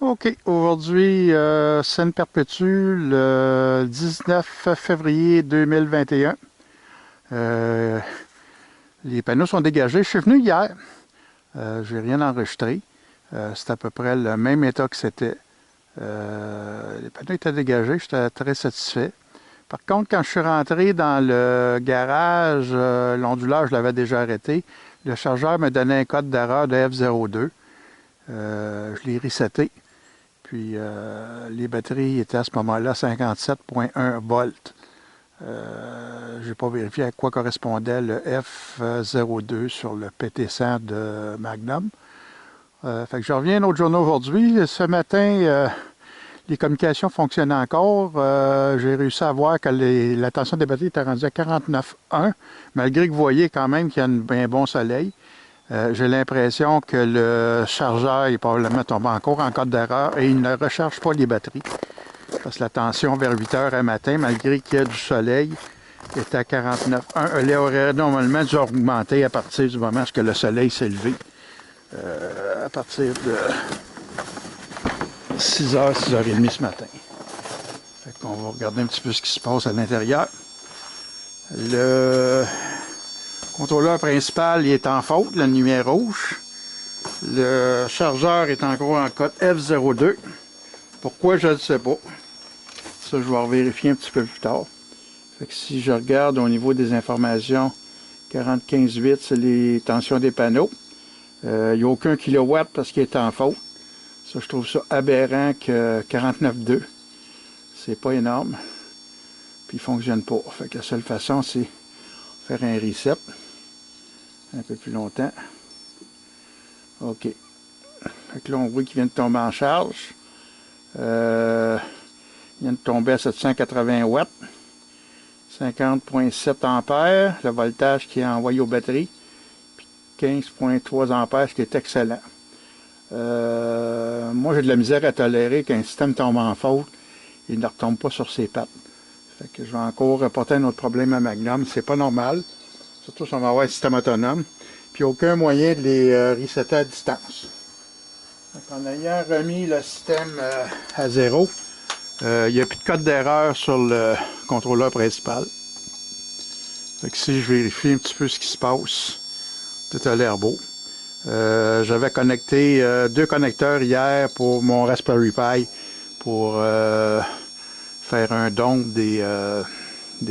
OK, aujourd'hui, scène perpétue, le 19 février 2021. Les panneaux sont dégagés. Je suis venu hier. Je n'ai rien enregistré. C'est à peu près le même état que c'était. Les panneaux étaient dégagés. J'étais très satisfait. Par contre, quand je suis rentré dans le garage, l'onduleur, je l'avais déjà arrêté. Le chargeur me donnait un code d'erreur de F02. Je l'ai reseté. Puis les batteries étaient à ce moment-là 57,1 volts. Je n'ai pas vérifié à quoi correspondait le F02 sur le PT100 de Magnum. Fait que je reviens à notre journée aujourd'hui. Ce matin, les communications fonctionnaient encore. J'ai réussi à voir que la tension des batteries était rendue à 49,1, malgré que vous voyez quand même qu'il y a un bon soleil. J'ai l'impression que le chargeur est probablement tombé encore en code d'erreur et il ne recharge pas les batteries. Parce que la tension vers 8 heures à matin, malgré qu'il y a du soleil, est à 49,1. Elle aurait normalement dû augmenter à partir du moment où le soleil s'est levé. À partir de 6h, 6h30 ce matin. Fait qu'on va regarder un petit peu ce qui se passe à l'intérieur. Le contrôleur principal il est en faute, la lumière rouge. Le chargeur est encore en code F02. Pourquoi, je ne sais pas. Ça, je vais vérifier un petit peu plus tard. Fait que si je regarde au niveau des informations, 45,8, c'est les tensions des panneaux. Il n'y a aucun kilowatt parce qu'il est en faute. Ça, je trouve ça aberrant que 49,2. C'est pas énorme. Puis il ne fonctionne pas. Fait que la seule façon, c'est faire un reset. Un peu plus longtemps. OK. Fait que là, on voit qu'il vient de tomber en charge. Il vient de tomber à 780 watts. 50,7 ampères. Le voltage qui est envoyé aux batteries. Puis 15,3 ampères, ce qui est excellent. Moi, j'ai de la misère à tolérer qu'un système tombe en faute. Il ne retombe pas sur ses pattes. Fait que je vais encore reporter un autre problème à Magnum. C'est pas normal. Surtout si on va avoir un système autonome. Puis aucun moyen de les resetter à distance. Donc, en ayant remis le système à zéro, il n'y a plus de code d'erreur sur le contrôleur principal. Fait que si je vérifie un petit peu ce qui se passe, tout a l'air beau. J'avais connecté deux connecteurs hier pour mon Raspberry Pi pour faire un don des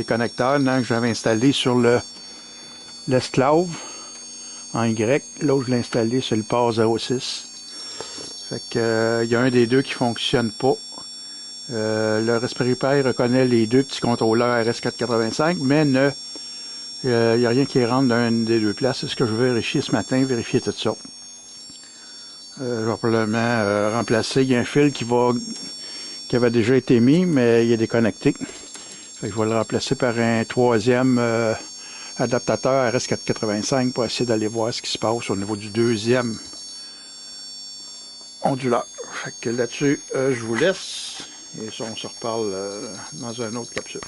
connecteurs que j'avais installé sur l'esclave en Y. L'autre, je l'ai installé sur le port 06. Fait que, y a un des deux qui ne fonctionne pas. Le Raspberry Pi reconnaît les deux petits contrôleurs RS485, mais il n'y a rien qui rentre dans une des deux places. C'est ce que je vais vérifier ce matin, vérifier tout ça. Je vais probablement remplacer. Il y a un fil qui avait déjà été mis, mais il est déconnecté. Fait que je vais le remplacer par un troisième adaptateur RS485 pour essayer d'aller voir ce qui se passe au niveau du deuxième onduleur. Fait que là-dessus, je vous laisse et on se reparle dans une autre capsule.